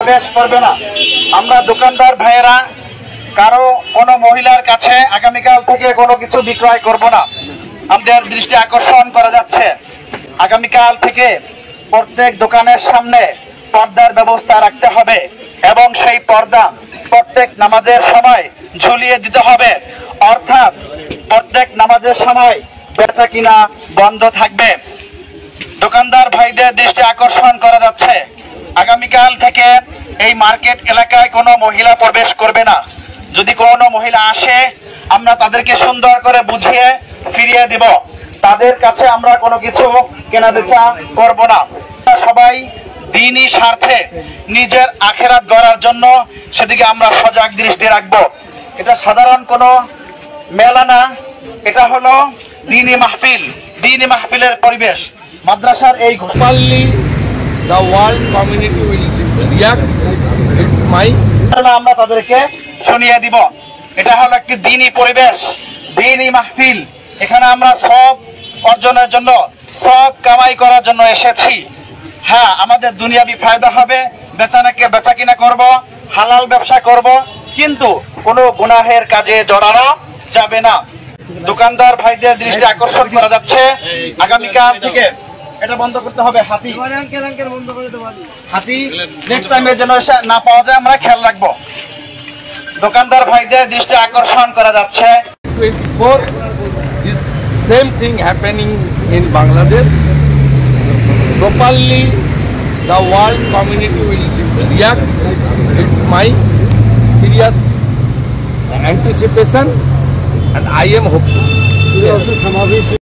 প্রবেশ করবে না। আমরা দোকানদার ভাইয়েরা কারো কোনো মহিলার কাছে আগামীকাল থেকে কোনো কিছু বিক্রয় করব না। আমাদের দৃষ্টি আকর্ষণ করা যাচ্ছে, আগামীকাল থেকে প্রত্যেক দোকানের সামনে পর্দার ব্যবস্থা রাখতে হবে এবং সেই পর্দা প্রত্যেক নামাজের সময় ঝুলিয়ে দিতে হবে, অর্থাৎ প্রত্যেক নামাজের সময় বেচা কিনা বন্ধ থাকবে। দোকানদার ভাইদের দৃষ্টি আকর্ষণ করা যাচ্ছে, আগামীকাল থেকে এই মার্কেট এলাকায় কোনো মহিলা প্রবেশ করবে না। যদি কোনো মহিলা আসে আমরা তাদেরকে সুন্দর করে বুঝিয়ে ফিরিয়ে দিব, তাদের কাছে আমরা কোনো কিছু কেনা বেচা করব না। সবাই দ্বীনি স্বার্থে নিজের আখিরাত গড়ার জন্য সেদিকে আমরা সজাগ দৃষ্টি রাখবো। এটা সাধারণ কোনো মেলা না, এটা হলো দ্বীনি মাহফিল, দ্বীনি মাহফিলের পরিবেশ। মাদ্রাসার এই Properly, the world community will react. It's my. আমরা তাদেরকে শুনিয়ে দিব। এটা হলো একটি দ্বীনি পরিবেশ, দ্বীনি মাহফিল। এখানে আমরা সব অর্জনের জন্য, সব কামাই করার জন্য এসেছি। হ্যাঁ, আমাদের দুনিয়াবি ফায়দা হবে, বেচা কিনা করব, হালাল ব্যবসা করব, কিন্তু কোনো গুনাহের কাজে জড়ানো যাবে না। দোকানদার ভাইদের দৃষ্টি আকর্ষণ করা যাচ্ছে, আগামীকাল থেকে এটা বন্ধ করতে হবে। হাতি নেক্সট টাইমে যেন না পাওয়া যায় আমরা খেয়াল রাখবো। দোকানদার ভাইদের দৃষ্টি আকর্ষণ করা যাচ্ছে। 24, this same thing happening in Bangladesh. Properly, the world community will react. It's my serious anticipation, and I am hopeful.